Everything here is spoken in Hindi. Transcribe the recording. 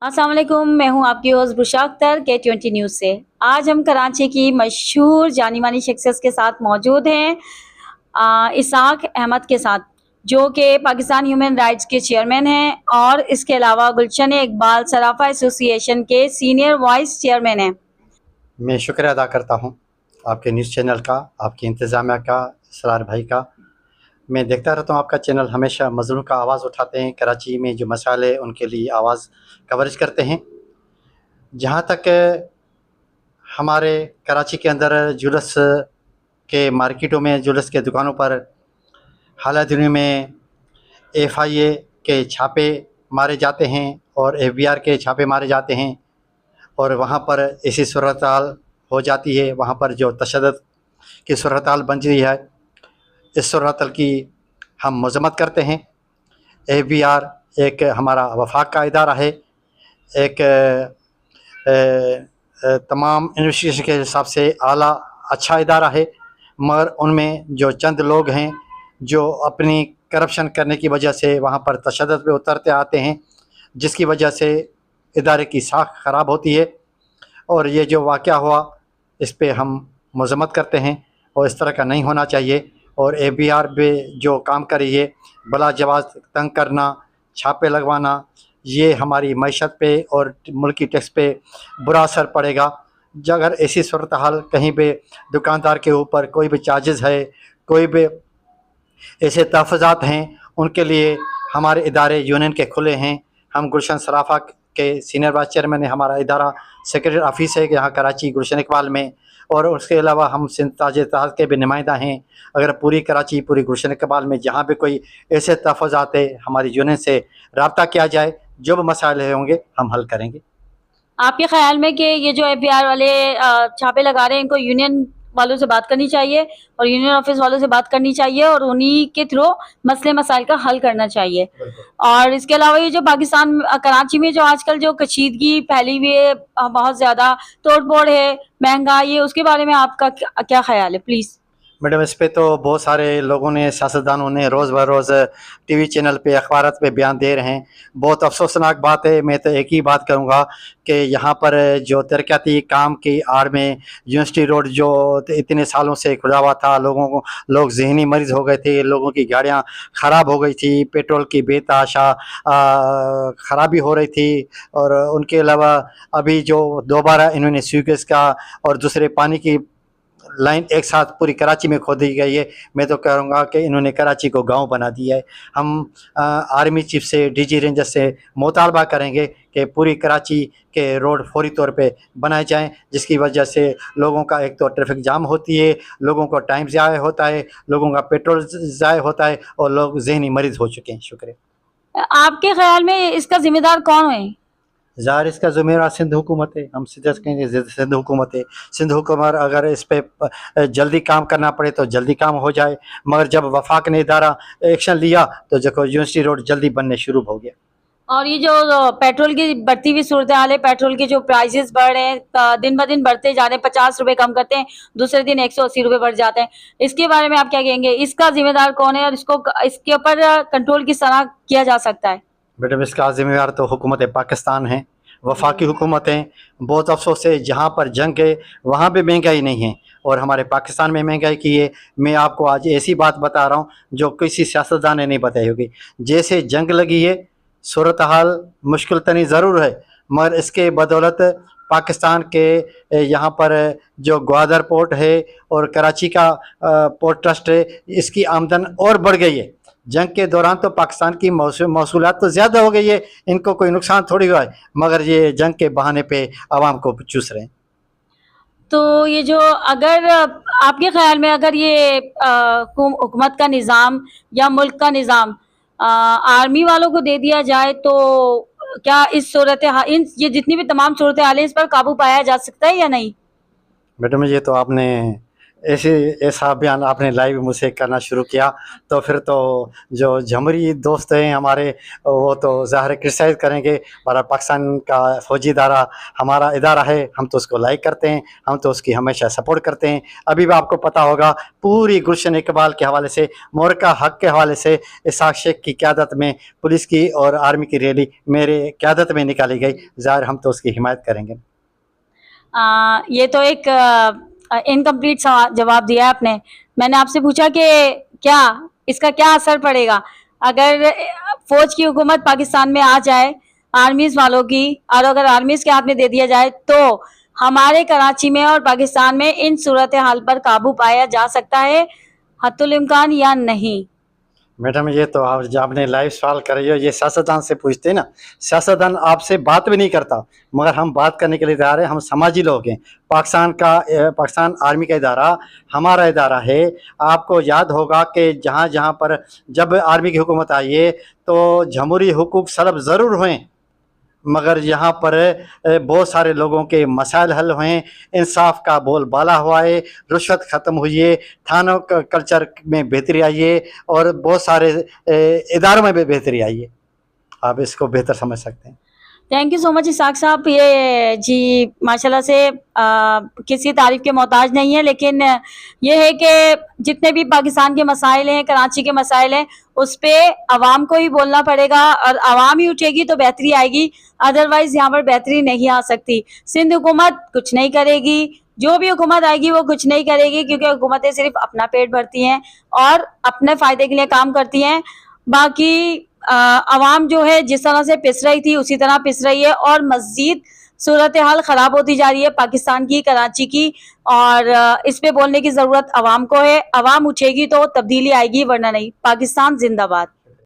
अस्सलाम वालेकुम, मैं हूं आपकी host Bushra Akhtar K20 news से। आज हम कराची की मशहूर जानी-मानी शख्सियत के साथ मौजूद हैं, इसाक अहमद के साथ, जो कि पाकिस्तान ह्यूमन राइट्स के चेयरमैन हैं और इसके अलावा गुलशन इकबाल सराफा एसोसिएशन के सीनियर वाइस चेयरमैन हैं। मैं शुक्रिया अदा करता हूँ आपके न्यूज़ चैनल का, आपकी इंतज़ामिया का, इसरार भाई का। मैं देखता रहता हूँ आपका चैनल हमेशा मज़लूम का आवाज़ उठाते हैं, कराची में जो मसाइल है उनके लिए आवाज़ कवरेज करते हैं। जहाँ तक हमारे कराची के अंदर जुलस के मार्केटों में, जुलस के दुकानों पर हाल दिनों में FIA के छापे मारे जाते हैं और FBR के छापे मारे जाते हैं और वहाँ पर ऐसी सूरत हाल हो जाती है, वहाँ पर जो तशद्दुद की सूरत हाल बन रही है, इस सूरत हाल की हम मज़म्मत करते हैं। FBR एक हमारा वफाक का इदारा है, एक तमाम इन्वेस्टिगेशन के हिसाब से आला अच्छा इदारा है, मगर उनमें जो चंद लोग हैं जो अपनी करप्शन करने की वजह से वहाँ पर तशद्दुद पे उतरते आते हैं, जिसकी वजह से इदारे की साख ख़राब होती है। और ये जो वाक़या हुआ इस पे हम मज़म्मत करते हैं और इस तरह का नहीं होना चाहिए। और FBR में जो काम कर रही है, बला जवाज़ तंग करना, छापे लगवाना, ये हमारी मईशत पे और मुल्की टैक्स पे बुरा असर पड़ेगा। अगर ऐसी सूरत हाल कहीं पे दुकानदार के ऊपर कोई भी चार्जेस है, कोई भी ऐसे तहफ़्फ़ुज़ात हैं, उनके लिए हमारे इदारे यूनियन के खुले हैं। हम गुलशन सराफ़ा के सीनियर वाइस चेयरमैन है, हमारा इदारा सेक्रेटरी ऑफिस है यहाँ कराची गुलशन इकबाल में, और उसके अलावा हम सिंध ताज इत्तेहाद के भी नुमाइंदा हैं। अगर पूरी कराची, पूरी गुलशन इकबाल में जहाँ भी कोई ऐसे तहफ़्फ़ुज़ात है, हमारी यूनियन से रब्ता किया जाए, जो भी मसाइल होंगे हम हल करेंगे। आपके ख्याल में कि ये जो FBR वाले छापे लगा रहे हैं, इनको यूनियन वालों से बात करनी चाहिए और यूनियन ऑफिस वालों से बात करनी चाहिए और उन्हीं के थ्रू मसले मसाइल का हल करना चाहिए। और इसके अलावा ये जो पाकिस्तान कराची में जो आजकल जो कशीदगी फैली हुई है, बहुत ज़्यादा तोड़ फोड़ है, महंगाई है, उसके बारे में आपका क्या ख्याल है प्लीज़? मैडम, इस पे तो बहुत सारे लोगों ने, सियासतदानों ने रोज़ ब रोज़ TV चैनल पे, अखबारात पे बयान दे रहे हैं। बहुत अफसोसनाक बात है। मैं तो एक ही बात कहूँगा कि यहाँ पर जो तरक्याती काम की आड़ में यूनिवर्सिटी रोड जो इतने सालों से खुला हुआ था, लोग ज़हनी मरीज़ हो गए थे, लोगों की गाड़ियाँ ख़राब हो गई थी, पेट्रोल की बेतहाशा ख़राबी हो रही थी। और उनके अलावा अभी जो दोबारा इन्होंने स्वीगेस का और दूसरे पानी की लाइन एक साथ पूरी कराची में खोदी गई है। मैं तो कहूँगा कि इन्होंने कराची को गांव बना दिया है। हम आर्मी चीफ से, DG रेंजर से मुतालबा करेंगे कि पूरी कराची के रोड फौरी तौर पे बनाए जाएं, जिसकी वजह से लोगों का एक तो ट्रैफिक जाम होती है, लोगों को टाइम ज़ाया होता है, लोगों का पेट्रोल ज़ाया होता है और लोग जहनी मरीज़ हो चुके हैं। शुक्रिया। आपके ख्याल में इसका जिम्मेदार कौन है? ज़ाहिर इसका ज़िम्मेदार सिंध हुकूमत है। हम सीधे कहेंगे सिंध हुकूमत है। सिंध हुकूमत अगर इस पे जल्दी काम करना पड़े तो जल्दी काम हो जाए, मगर जब वफाक ने इदारा एक्शन लिया तो देखो यूनिवर्सिटी रोड जल्दी बनने शुरू हो गया। और ये जो पेट्रोल की बढ़ती हुई सूरत हाल है, पेट्रोल के जो प्राइसेस बढ़ रहे हैं, दिन ब दिन बढ़ते जा रहे हैं, 50 रुपए कम करते हैं, दूसरे दिन 180 रुपए बढ़ जाते हैं। इसके बारे में आप क्या कहेंगे? इसका जिम्मेदार कौन है और इसके ऊपर कंट्रोल किस तरह किया जा सकता है? मैडम, इसका जिम्मेदार तो हुकूमत पाकिस्तान है, वफाकी हुकूमत है। बहुत अफसोस है, जहाँ पर जंग है वहाँ भी महंगाई नहीं है और हमारे पाकिस्तान में महंगाई की है। मैं आपको आज ऐसी बात बता रहा हूँ जो किसी सियासतदान ने नहीं बताई होगी। जैसे जंग लगी है, सूरत हाल मुश्किल तनी ज़रूर है, मगर इसके बदौलत पाकिस्तान के यहाँ पर जो ग्वादर पोर्ट है और कराची का पोर्ट ट्रस्ट है, इसकी आमदन और बढ़ गई है। जंग के दौरान तो पाकिस्तान की मौसूलात तो ज़्यादा हो गई है, इनको कोई नुकसान थोड़ी हुआ है, मगर ये जंग के बहाने पे आवाम को चूस रहे हैं। तो ये जो अगर आपके ख्याल में अगर ये हुकूमत का निज़ाम या मुल्क का निज़ाम आर्मी वालों को दे दिया जाए तो क्या इस सूरत इन ये जितनी भी तमाम सूरत हाल है, इस पर काबू पाया जा सकता है या नहीं? मैडम, ये तो आपने ऐसा अभियान आपने लाइव मुझसे करना शुरू किया तो फिर तो जो जमहूरी दोस्त हैं हमारे वो तो ज़ाहिर क्रिटिसाइज़ करेंगे, और पाकिस्तान का फ़ौजी इदारा हमारा इदारा है, हम तो उसको लाइक करते हैं, हम तो उसकी हमेशा सपोर्ट करते हैं। अभी भी आपको पता होगा पूरी गुलशन इकबाल के हवाले से, मोरका हक के हवाले से इसाक शेख की क़यादत में पुलिस की और आर्मी की रैली मेरे क़यादत में निकाली गई, ज़ाहिर हम तो उसकी हिमायत करेंगे। ये तो एक इनकम्प्लीट जवाब दिया आपने। मैंने आपसे पूछा कि क्या इसका क्या असर पड़ेगा अगर फौज की हुकूमत पाकिस्तान में आ जाए आर्मीज वालों की, और अगर आर्मीज के हाथ में दे दिया जाए तो हमारे कराची में और पाकिस्तान में इन सूरत हाल पर काबू पाया जा सकता है हत्तुल इम्कान या नहीं? मैडम ये तो आप जो आपने लाइव सवाल कर रही हो ये सियासतदान से पूछते हैं ना, सियासतदान आपसे बात भी नहीं करता, मगर हम बात करने के लिए तैयार हैं। हम समाजी लोग हैं। पाकिस्तान आर्मी का इदारा हमारा इदारा है। आपको याद होगा कि जहाँ जहाँ पर जब आर्मी की हुकूमत आई है तो जमहूरी हुकूक सलब ज़रूर हुए, मगर यहाँ पर बहुत सारे लोगों के मसाइल हल हुए, इंसाफ का बोलबाला हुआ है, रुश्वत ख़त्म हुई है, थानों का कल्चर में बेहतरी आई है, और बहुत सारे इदारों में भी बेहतरी आई है। आप इसको बेहतर समझ सकते हैं। Thank you so much Isaq sahab. ये जी माशाल्लाह से किसी तारीफ के मोहताज नहीं है, लेकिन ये है कि जितने भी पाकिस्तान के मसाइल हैं, कराची के मसाइल हैं, उस पे आवाम को ही बोलना पड़ेगा, और आवाम ही उठेगी तो बेहतरी आएगी, अदरवाइज यहाँ पर बेहतरी नहीं आ सकती। सिंध हुकूमत कुछ नहीं करेगी, जो भी हुकूमत आएगी वो कुछ नहीं करेगी, क्योंकि हुकूमतें सिर्फ अपना पेट भरती हैं और अपने फ़ायदे के लिए काम करती हैं। बाकी आवाम जो है जिस तरह से पिस रही थी उसी तरह पिस रही है, और मज़ीद सूरत हाल ख़राब होती जा रही है पाकिस्तान की, कराची की, और इस पे बोलने की ज़रूरत आवाम को है। आवाम उठेगी तो तब्दीली आएगी, वरना नहीं। पाकिस्तान जिंदाबाद।